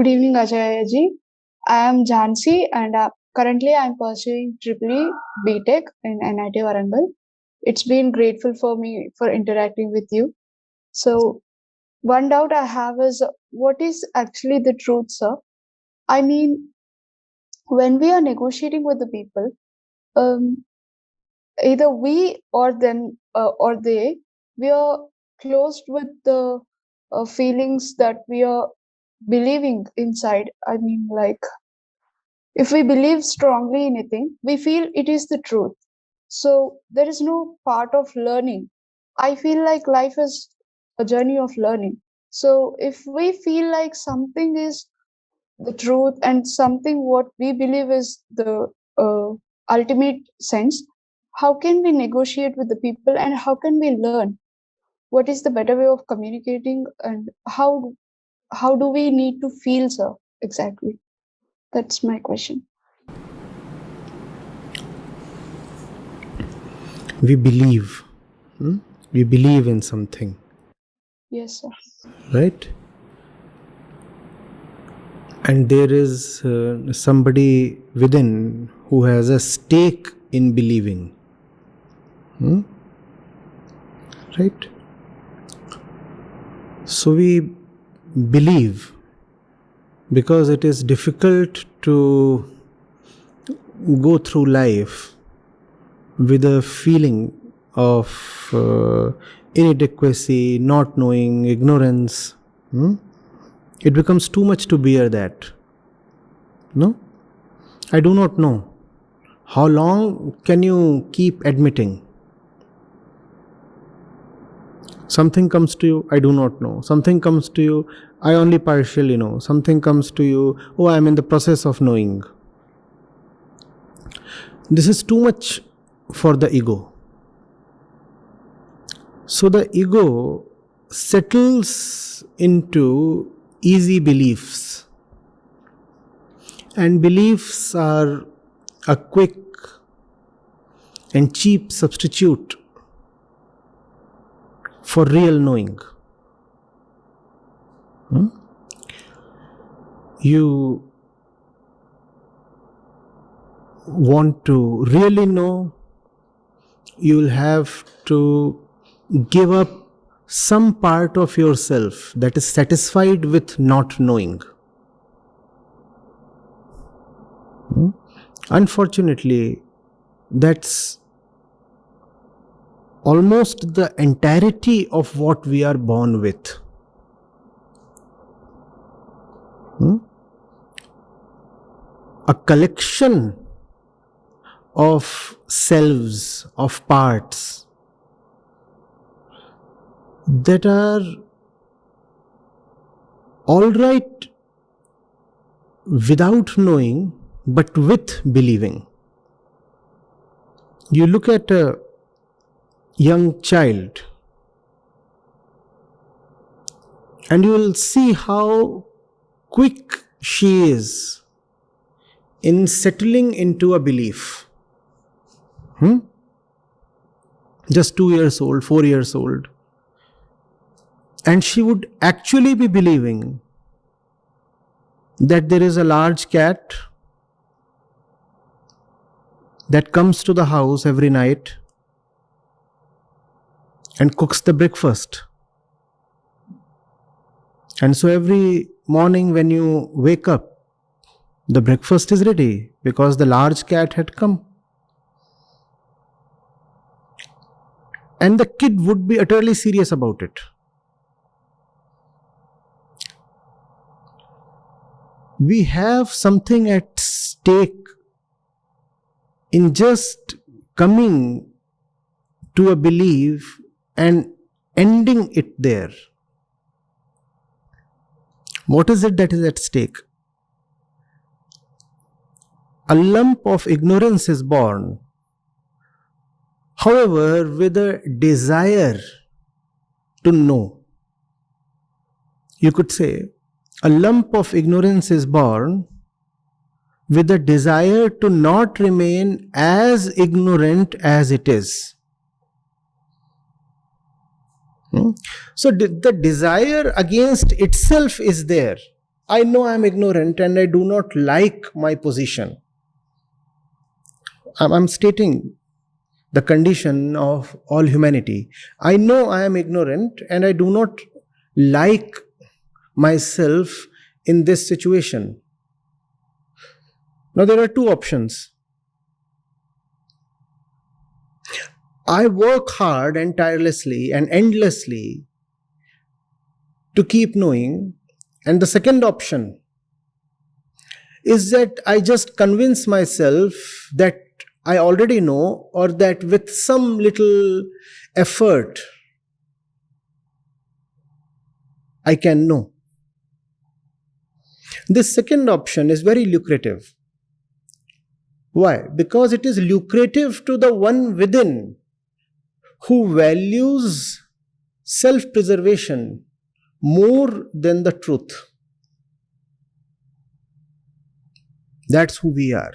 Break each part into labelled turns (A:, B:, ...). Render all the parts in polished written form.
A: Good evening, Acharya ji. I am Jhansi and currently I am pursuing Triple BTech in NIT-Warangal. It's been grateful for me for interacting with you. So, one doubt I have is what is actually the truth, sir? I mean, when we are negotiating with the people, um, either we or them or they, we are closed with the feelings that we are believing inside. I mean, like, if we believe strongly in anything, we feel it is the truth. So there is no part of learning. I feel like life is a journey of learning. So if we feel like something is the truth and something what we believe is the ultimate sense, how can we negotiate with the people and how can we learn? What is the better way of communicating and how do we need to feel, sir? Exactly. That's my question.
B: We believe. We believe in something.
A: Yes, sir.
B: Right? And there is somebody within who has a stake in believing. Right? So we believe because it is difficult to go through life with a feeling of inadequacy, not knowing, ignorance. It becomes too much to bear that. No? I do not know. How long can you keep admitting? Something comes to you, I do not know. Something comes to you, I only partially know. Something comes to you, oh, I am in the process of knowing. This is too much for the ego. So the ego settles into easy beliefs. And beliefs are a quick and cheap substitute for real knowing. You want to really know, you will have to give up some part of yourself that is satisfied with not knowing. Unfortunately, that's almost the entirety of what we are born with. A collection of selves, of parts that are all right without knowing, but with believing. You look at a young child and you will see how quick she is in settling into a belief. Just 2 years old, 4 years old. And she would actually be believing that there is a large cat that comes to the house every night and cooks the breakfast. And so every morning when you wake up, the breakfast is ready because the large cat had come. And the kid would be utterly serious about it. We have something at stake in just coming to a belief and ending it there. What is it that is at stake? A lump of ignorance is born, however, with a desire to know. You could say, a lump of ignorance is born with a desire to not remain as ignorant as it is. So the desire against itself is there. I know I am ignorant and I do not like my position. I'm stating the condition of all humanity. I know I am ignorant and I do not like myself in this situation. Now, there are two options. I work hard and tirelessly and endlessly to keep knowing. And the second option is that I just convince myself that I already know, or that with some little effort I can know. This second option is very lucrative. Why? Because it is lucrative to the one within who values self-preservation more than the truth. That's who we are.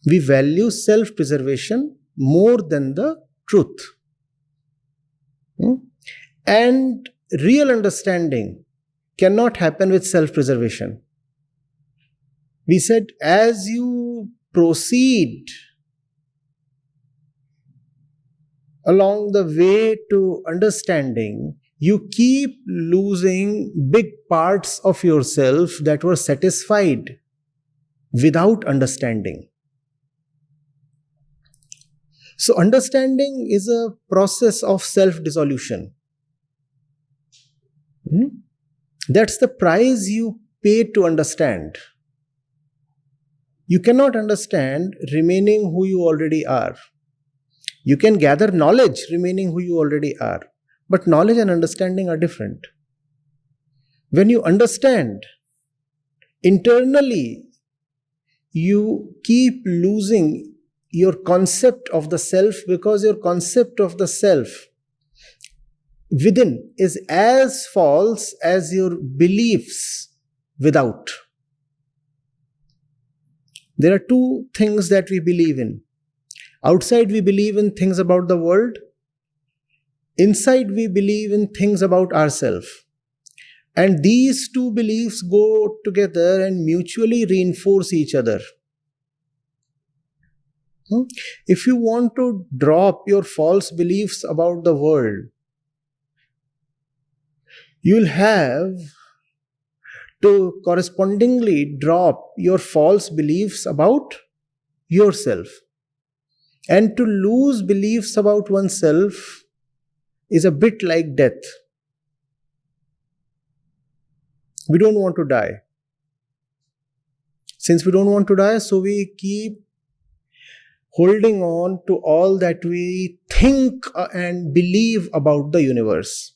B: We value self-preservation more than the truth. And real understanding cannot happen with self-preservation. We said, as you proceed along the way to understanding, you keep losing big parts of yourself that were satisfied without understanding. So understanding is a process of self-dissolution. That's the price you pay to understand. You cannot understand remaining who you already are. You can gather knowledge remaining who you already are. But knowledge and understanding are different. When you understand, internally, you keep losing your concept of the self, because your concept of the self within is as false as your beliefs without. There are two things that we believe in. Outside, we believe in things about the world. Inside, we believe in things about ourselves. And these two beliefs go together and mutually reinforce each other. If you want to drop your false beliefs about the world, you'll have to correspondingly drop your false beliefs about yourself. And to lose beliefs about oneself is a bit like death. We don't want to die. Since we don't want to die, so we keep holding on to all that we think and believe about the universe.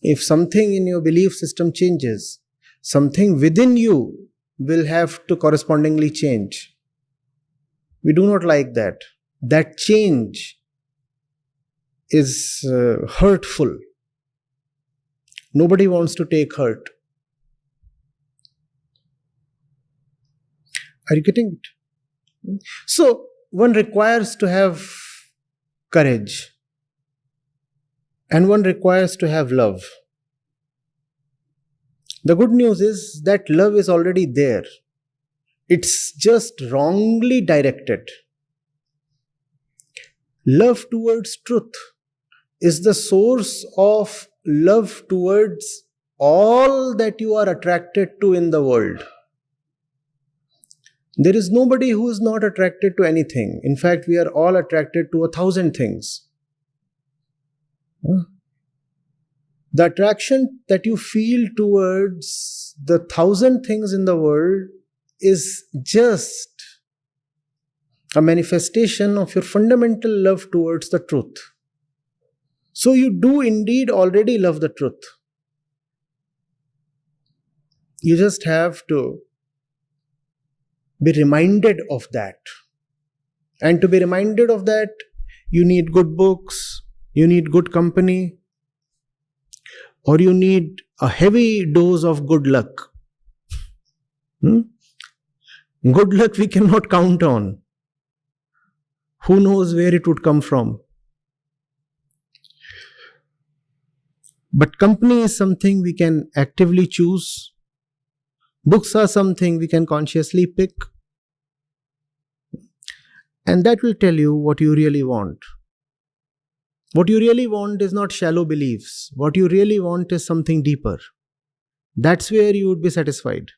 B: If something in your belief system changes, something within you will have to correspondingly change. We do not like that. That change is hurtful. Nobody wants to take hurt. Are you getting it? So, one requires to have courage. And one requires to have love. The good news is that love is already there. It's just wrongly directed. Love towards truth is the source of love towards all that you are attracted to in the world. There is nobody who is not attracted to anything. In fact, we are all attracted to 1,000 things. The attraction that you feel towards the 1,000 things in the world is just a manifestation of your fundamental love towards the truth. So you do indeed already love the truth. You just have to be reminded of that. And to be reminded of that, you need good books, you need good company, or you need a heavy dose of good luck. Good luck we cannot count on. Who knows where it would come from? But company is something we can actively choose. Books are something we can consciously pick. And that will tell you what you really want. What you really want is not shallow beliefs. What you really want is something deeper. That's where you would be satisfied.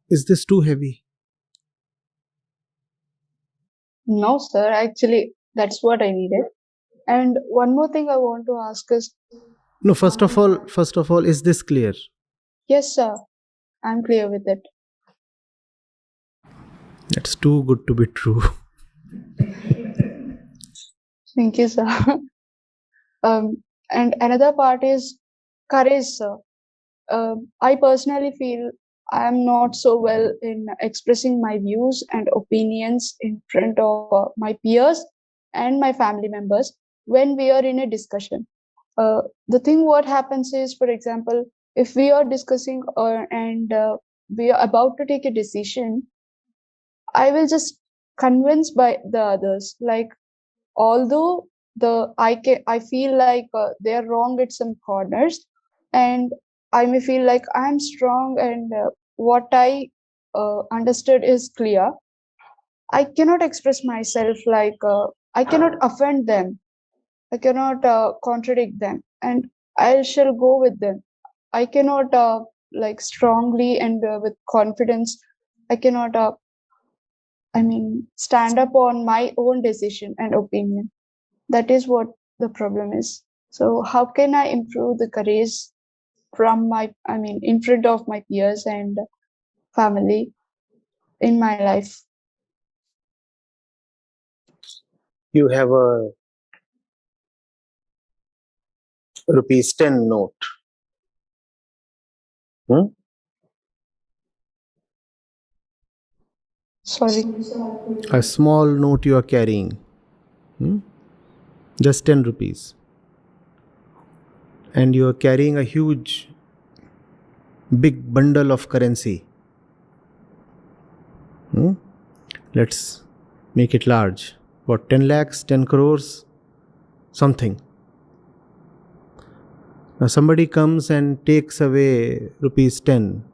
B: Is this too heavy?
A: No, sir. Actually, that's what I needed. And one more thing I want to ask is,
B: No, first of all, is this clear?
A: yes, sir. I'm clear with it.
B: That's too good to be true.
A: Thank you, sir. And another part is courage, sir. I personally feel I am not so well in expressing my views and opinions in front of my peers and my family members when we are in a discussion. The thing what happens is, for example, if we are discussing and we are about to take a decision, I will just convince by the others. Like, although I feel like they are wrong at some corners, and I may feel like I'm strong and what I understood is clear. I cannot express myself like I cannot offend them. I cannot contradict them, and I shall go with them. I cannot like strongly and with confidence. I cannot. Stand up on my own decision and opinion. That is what the problem is. So how can I improve the courage from in front of my peers and family in my life?
B: You have a rupees 10 note. Hmm?
A: Sorry.
B: A small note you are carrying. Hmm? Just 10 rupees. And you are carrying a huge, big bundle of currency. Hmm? Let's make it large. What, 10 lakhs, 10 crores? Something. Now somebody comes and takes away rupees 10.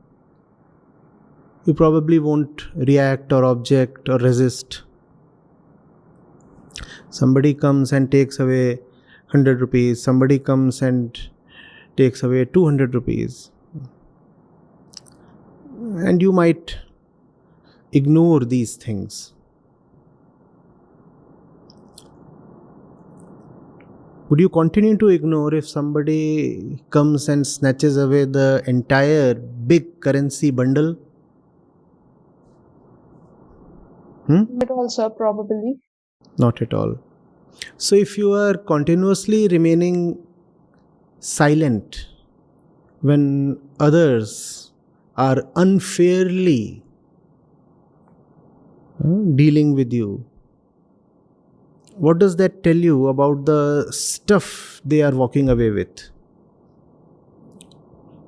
B: You probably won't react or object or resist. Somebody comes and takes away 100 rupees. Somebody comes and takes away 200 rupees. And you might ignore these things. Would you continue to ignore if somebody comes and snatches away the entire big currency bundle?
A: But also probably.
B: Not at all. So if you are continuously remaining silent when others are unfairly dealing with you, what does that tell you about the stuff they are walking away with?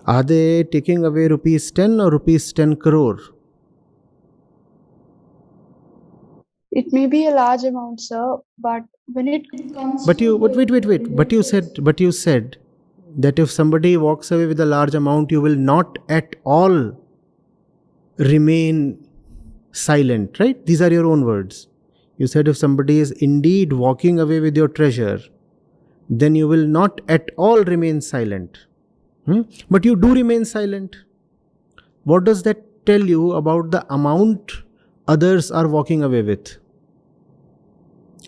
B: Are they taking away rupees 10 or rupees 10 crore?
A: It may be a large amount, sir, but when it comes
B: But
A: to
B: you, wait. But you said that if somebody walks away with a large amount, you will not at all remain silent, right? These are your own words. You said if somebody is indeed walking away with your treasure, then you will not at all remain silent. But you do remain silent. What does that tell you about the amount others are walking away with?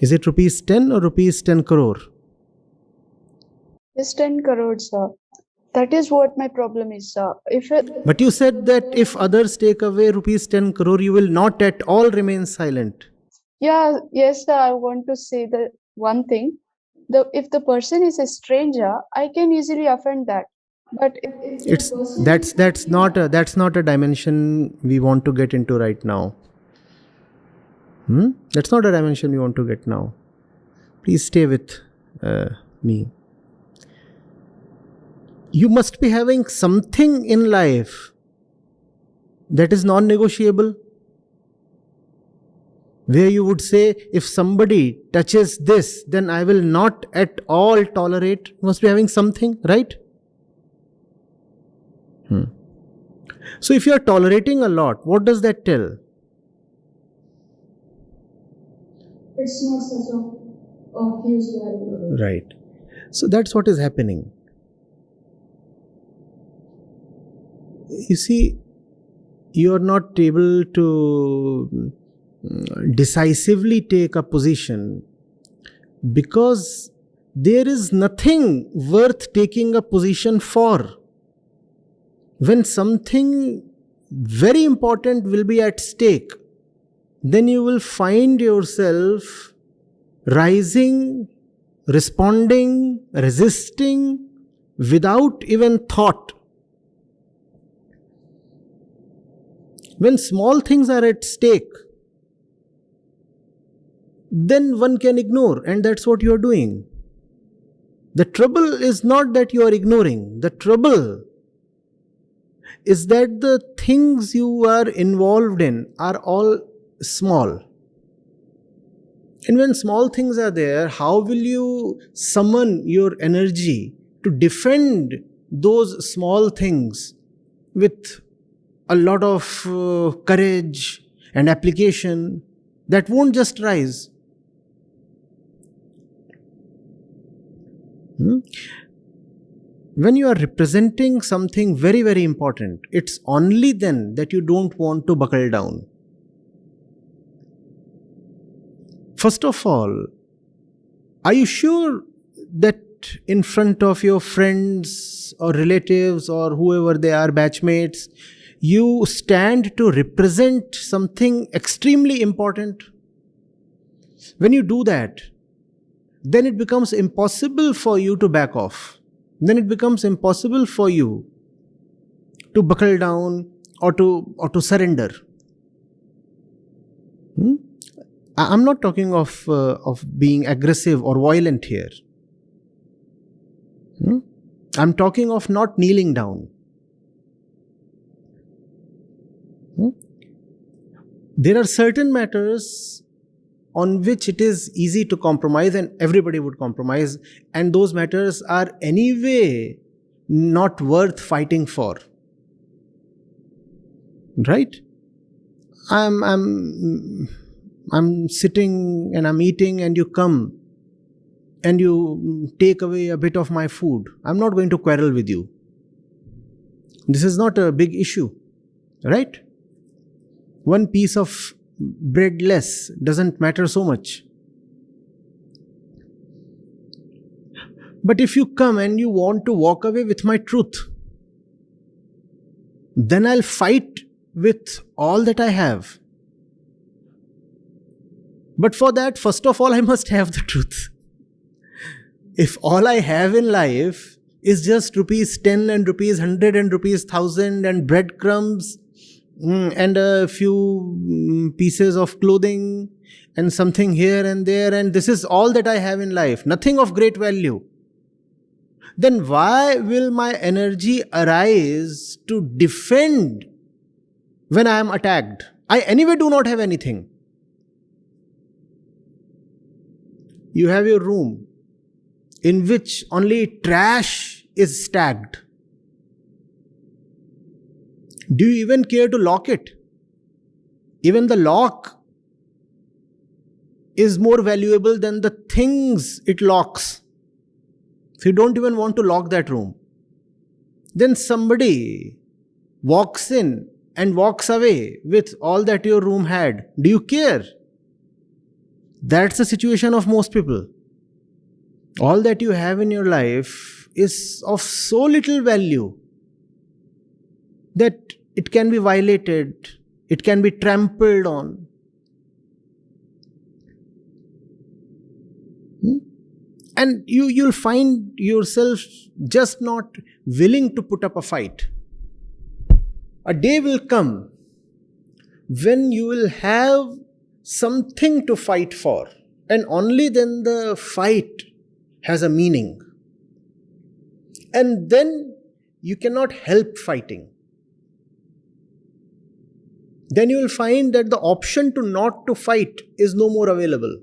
B: Is it rupees 10 or rupees 10 crore?
A: is 10 crores, sir. That is what my problem is, sir.
B: But you said that if others take away rupees 10 crore, you will not at all remain silent.
A: Yeah, yes, sir, I want to say the one thing. If the person is a stranger, I can easily offend that. But if the
B: It's
A: person is
B: that's not a dimension we want to get into right now. That's not a dimension we want to get now. Please stay with me. You must be having something in life that is non-negotiable. where you would say, if somebody touches this, then I will not at all tolerate. You must be having something, right? So if you are tolerating a lot, what does that tell?
A: It's not such a huge value.
B: Right. So that's what is happening. You see, you are not able to decisively take a position because there is nothing worth taking a position for. When something very important will be at stake, then you will find yourself rising, responding, resisting without even thought. When small things are at stake, then one can ignore, and that's what you are doing. The trouble is not that you are ignoring. The trouble is that the things you are involved in are all small. And when small things are there, how will you summon your energy to defend those small things with a lot of courage and application? That won't just rise. When you are representing something very, very important, it's only then that you don't want to buckle down. First of all, are you sure that in front of your friends or relatives or whoever they are, batchmates, you stand to represent something extremely important? When you do that, then it becomes impossible for you to back off. Then it becomes impossible for you to buckle down or to surrender. I'm not talking of being aggressive or violent here. I'm talking of not kneeling down. There are certain matters on which it is easy to compromise and everybody would compromise, and those matters are anyway not worth fighting for. Right? I'm sitting and I'm eating and you come and you take away a bit of my food. I'm not going to quarrel with you. This is not a big issue. Right? One piece of bread less doesn't matter so much. But if you come and you want to walk away with my truth, then I'll fight with all that I have. But for that, first of all, I must have the truth. If all I have in life is just rupees 10 and rupees 100 and rupees 1000 and breadcrumbs, and a few pieces of clothing and something here and there, and this is all that I have in life, nothing of great value, then why will my energy arise to defend when I am attacked? I anyway do not have anything. You have your room in which only trash is stacked. Do you even care to lock it? Even the lock is more valuable than the things it locks. So you don't even want to lock that room. Then somebody walks in and walks away with all that your room had. Do you care? That's the situation of most people. All that you have in your life is of so little value that it can be violated, it can be trampled on. And you'll find yourself just not willing to put up a fight. A day will come when you will have something to fight for, and only then the fight has a meaning. And then you cannot help fighting. then you will find that the option to not to fight is no more available.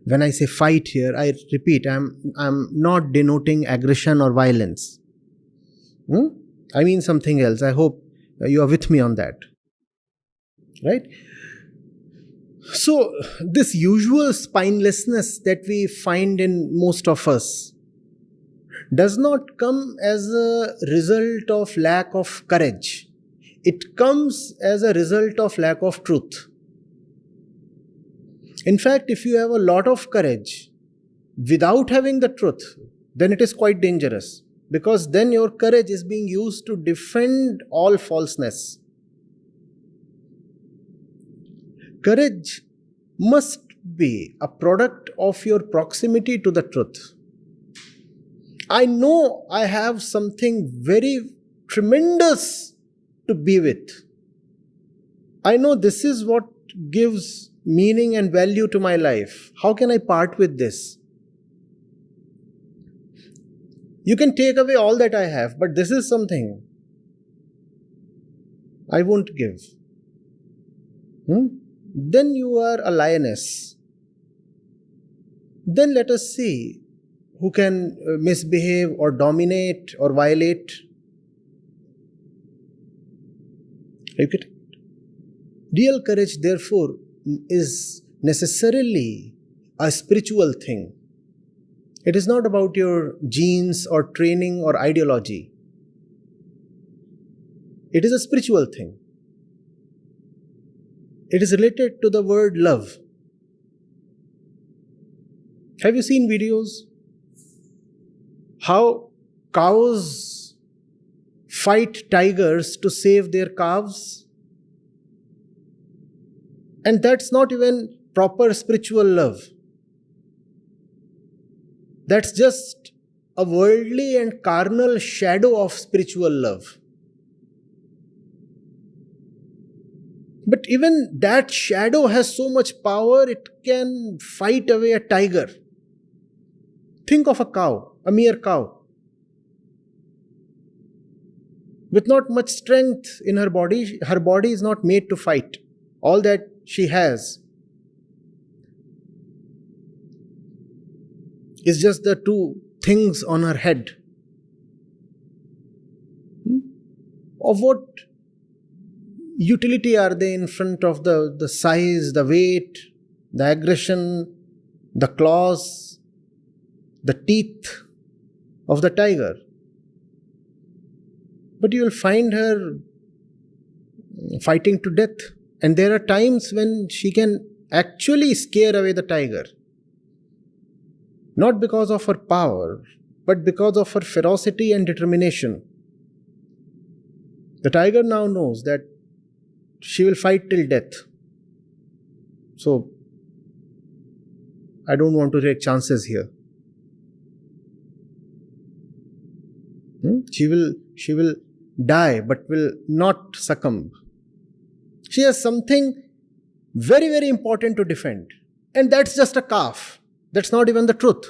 B: When I say fight here, I repeat, I'm not denoting aggression or violence. I mean something else. I hope you are with me on that. Right? So, this usual spinelessness that we find in most of us does not come as a result of lack of courage. It comes as a result of lack of truth. In fact, if you have a lot of courage without having the truth, then it is quite dangerous, because then your courage is being used to defend all falseness. Courage must be a product of your proximity to the truth. I know I have something very tremendous to be with. I know this is what gives meaning and value to my life. How can I part with this? You can take away all that I have, but this is something I won't give. Then you are a lioness. Then let us see who can misbehave or dominate or violate. Real courage, therefore, is necessarily a spiritual thing. It is not about your genes or training or ideology. It is a spiritual thing. It is related to the word love. Have you seen videos? How cows fight tigers to save their calves? And that's not even proper spiritual love. That's just a worldly and carnal shadow of spiritual love. But even that shadow has so much power, it can fight away a tiger. Think of a cow, a mere cow, with not much strength in her body. Her body is not made to fight. All that she has is just the two things on her head. Of what utility are they in front of the size, the weight, the aggression, the claws, the teeth of the tiger? But you will find her fighting to death. And there are times when she can actually scare away the tiger. Not because of her power, but because of her ferocity and determination. The tiger now knows that she will fight till death. So, I don't want to take chances here. She will die, but will not succumb. She has something very, very important to defend. And that's just a calf. That's not even the truth.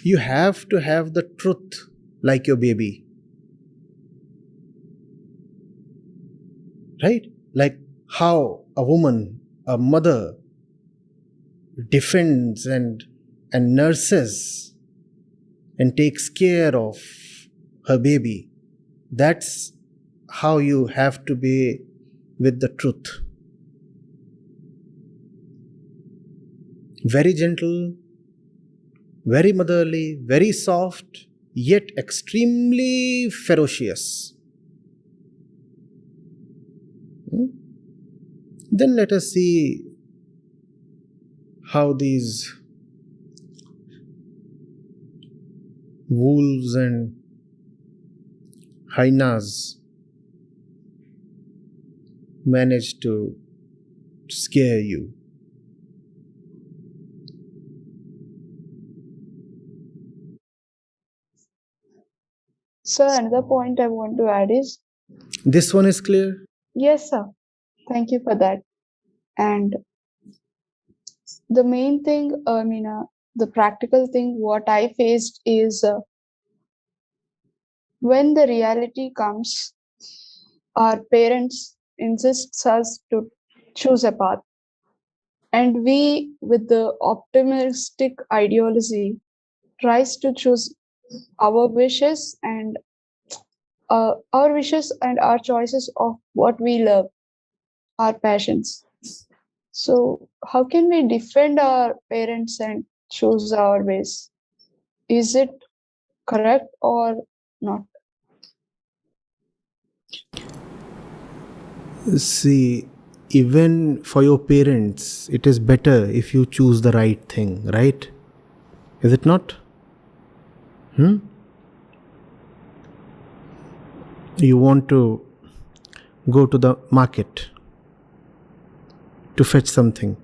B: You have to have the truth like your baby. Right? Like how a woman, a mother, defends and nurses and takes care of her baby. That's how you have to be with the truth. Very gentle, very motherly, very soft, yet extremely ferocious. Then let us see how these wolves and hyenas manage to scare you.
A: Sir, another point I want to add is,
B: This one is clear?
A: yes, sir. Thank you for that. And the main thing, the practical thing, what I faced is When the reality comes, our parents insist us to choose a path. And we, with the optimistic ideology, tries to choose our wishes and our choices of what we love, our passions. So, how can we defend our parents and choose our ways? Is it correct or not?
B: See, even for your parents, it is better if you choose the right thing, right? Is it not? You want to go to the market to fetch something.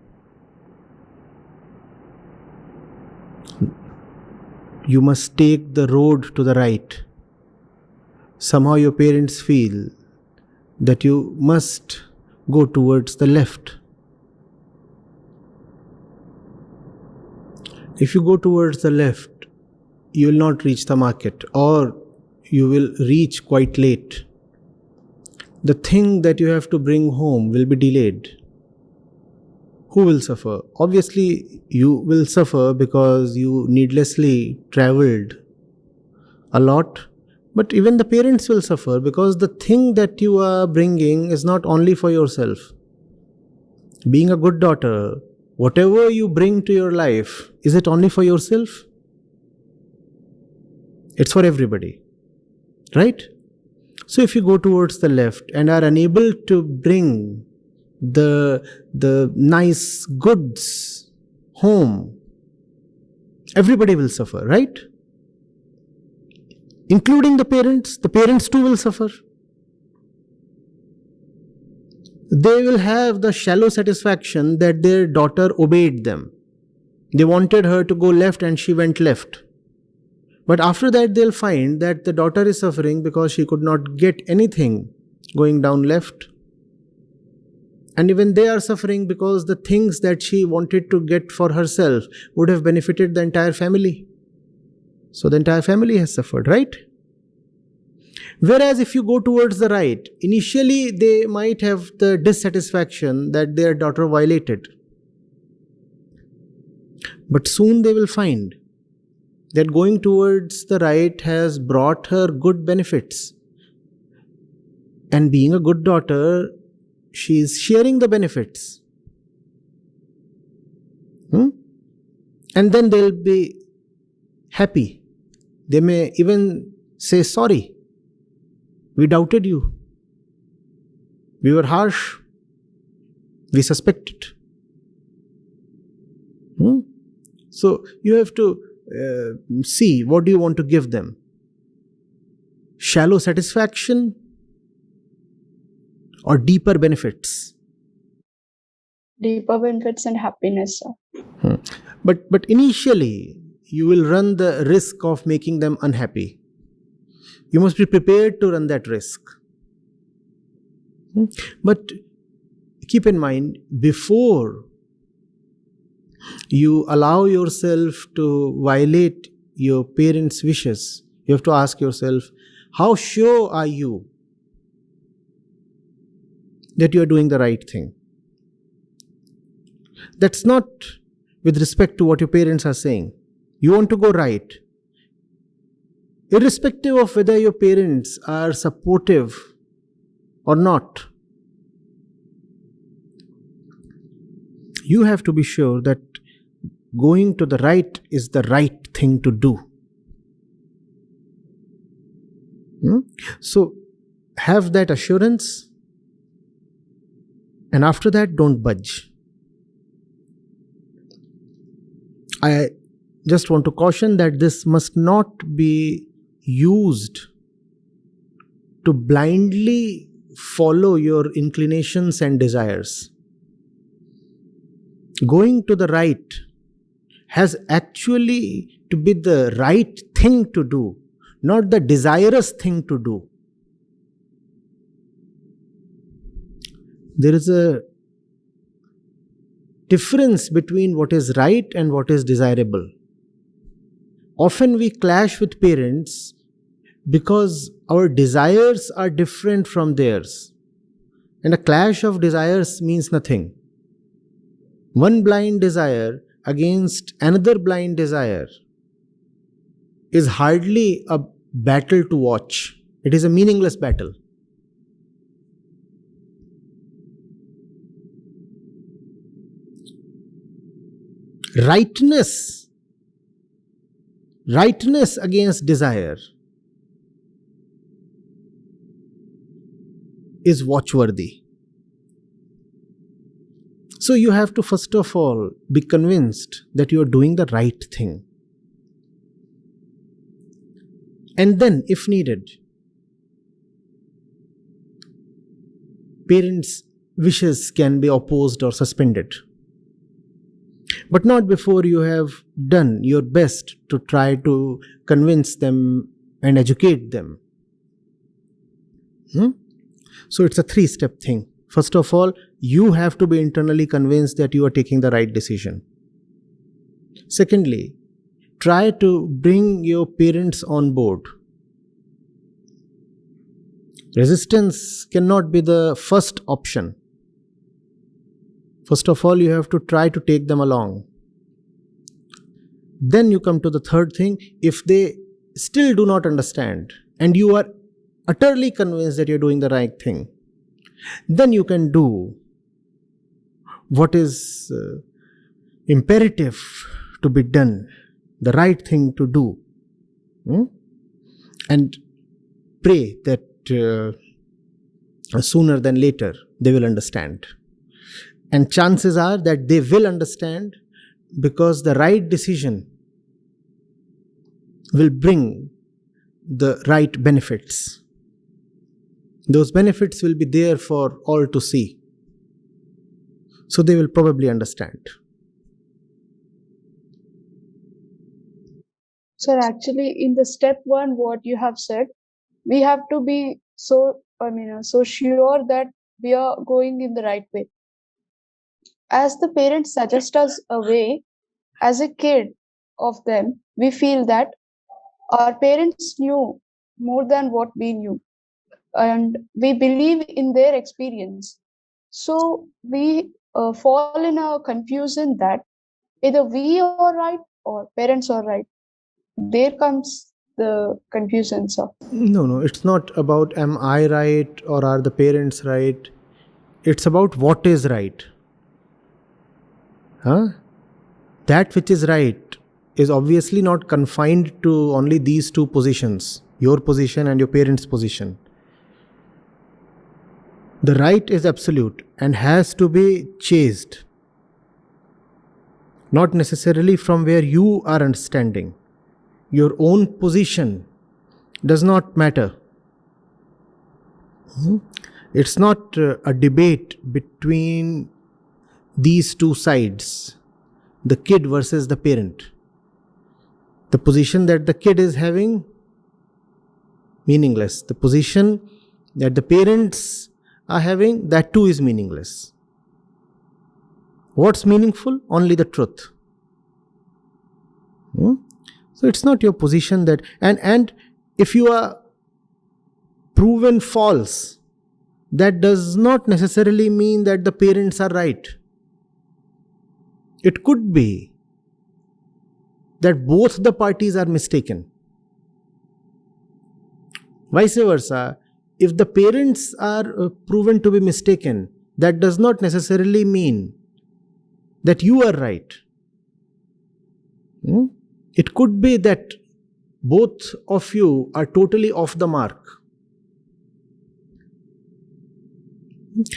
B: You must take the road to the right. Somehow your parents feel that you must go towards the left. If you go towards the left, you will not reach the market, or you will reach quite late. The thing that you have to bring home will be delayed. Who will suffer? Obviously, you will suffer because you needlessly traveled a lot. But even the parents will suffer because the thing that you are bringing is not only for yourself. Being a good daughter, whatever you bring to your life, is it only for yourself? It's for everybody, right? So if you go towards the left and are unable to bring the nice goods home, everybody will suffer, right? Including the parents too will suffer. They will have the shallow satisfaction that their daughter obeyed them. They wanted her to go left and she went left. But after that, they'll find that the daughter is suffering because she could not get anything going down left. And even they are suffering because the things that she wanted to get for herself would have benefited the entire family. So the entire family has suffered, right? Whereas if you go towards the right, initially they might have the dissatisfaction that their daughter violated. But soon they will find that going towards the right has brought her good benefits. And being a good daughter, she is sharing the benefits. And then they'll be happy. They may even say, sorry, we doubted you. We were harsh. We suspected. So you have to see what do you want to give them. Shallow satisfaction or deeper benefits.
A: Deeper benefits and happiness.
B: But initially, you will run the risk of making them unhappy. You must be prepared to run that risk. But keep in mind, before you allow yourself to violate your parents' wishes, you have to ask yourself, how sure are you that you are doing the right thing? That's not with respect to what your parents are saying. You want to go right. Irrespective of whether your parents are supportive or not, you have to be sure that going to the right is the right thing to do. So have that assurance, and after that, don't budge. I just want to caution that this must not be used to blindly follow your inclinations and desires. Going to the right has actually to be the right thing to do, not the desirous thing to do. There is a difference between what is right and what is desirable. Often we clash with parents because our desires are different from theirs. And a clash of desires means nothing. One blind desire against another blind desire is hardly a battle to watch. It is a meaningless battle. Rightness against desire is watchworthy. So you have to first of all be convinced that you are doing the right thing. And then, if needed, parents' wishes can be opposed or suspended. But not before you have done your best to try to convince them and educate them. So it's a 3-step thing. First of all, you have to be internally convinced that you are taking the right decision. Secondly, try to bring your parents on board. Resistance cannot be the first option. First of all, you have to try to take them along. Then you come to the third thing. If they still do not understand and you are utterly convinced that you're doing the right thing, then you can do what is imperative to be done, the right thing to do, and pray that sooner than later they will understand. And chances are that they will understand, because the right decision will bring the right benefits. Those benefits will be there for all to see. So they will probably understand.
A: Sir, actually, in the step 1, what you have said, we have to be so sure that we are going in the right way. As the parents suggest us a way, as a kid of them, we feel that our parents knew more than what we knew, and we believe in their experience. So we fall in a confusion that either we are right or parents are right. There comes the confusion, sir.
B: No, it's not about am I right or are the parents right. It's about what is right. That which is right is obviously not confined to only these two positions, your position and your parents' position. The right is absolute and has to be chased, not necessarily from where you are standing. Your own position does not matter. It's not a debate between these two sides, the kid versus the parent. The position that the kid is having, meaningless. The position that the parents are having, that too is meaningless. What's meaningful? Only the truth. So it's not your position that, and if you are proven false, that does not necessarily mean that the parents are right. It could be that both the parties are mistaken. Vice versa, if the parents are proven to be mistaken, that does not necessarily mean that you are right. It could be that both of you are totally off the mark.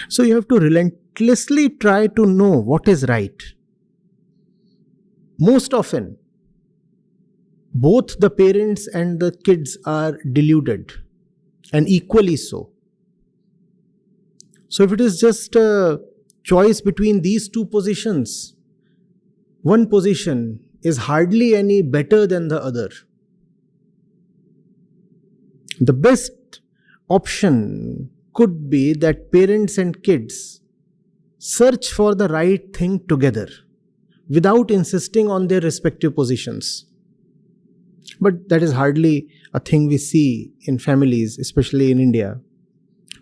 B: So you have to relentlessly try to know what is right. Most often, both the parents and the kids are deluded, and equally so. So if it is just a choice between these two positions, one position is hardly any better than the other. The best option could be that parents and kids search for the right thing together without insisting on their respective positions. But that is hardly a thing we see in families, especially in India.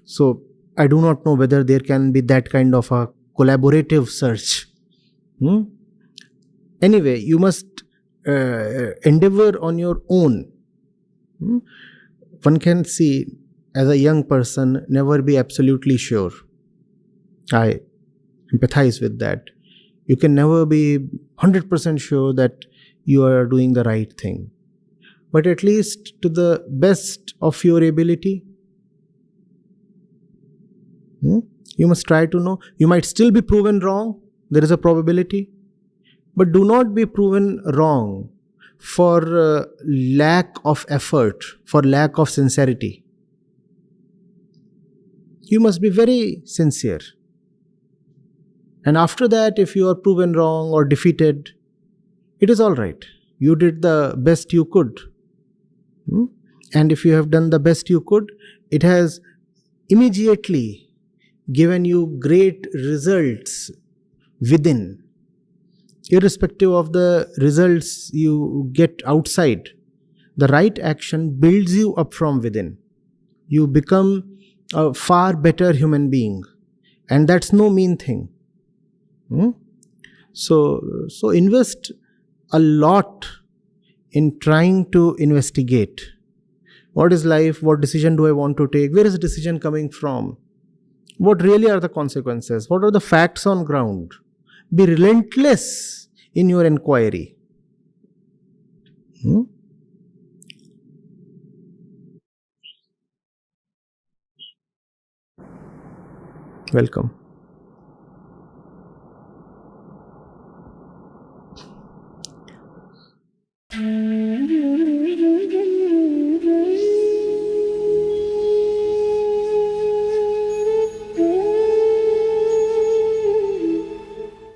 B: So I do not know whether there can be that kind of a collaborative search. Hmm? Anyway, you must endeavor on your own. Hmm? One can see, as a young person, never be absolutely sure. I empathize with that. You can never be 100% sure that you are doing the right thing. But at least to the best of your ability, you must try to know. You might still be proven wrong. There is a probability. But do not be proven wrong for lack of effort, for lack of sincerity. You must be very sincere. And after that, if you are proven wrong or defeated, it is all right. You did the best you could. And if you have done the best you could, it has immediately given you great results within. Irrespective of the results you get outside, the right action builds you up from within. You become a far better human being. And that's no mean thing. So invest a lot in trying to investigate. What is life? What decision do I want to take? Where is the decision coming from? What really are the consequences? What are the facts on ground? Be relentless in your inquiry. Welcome.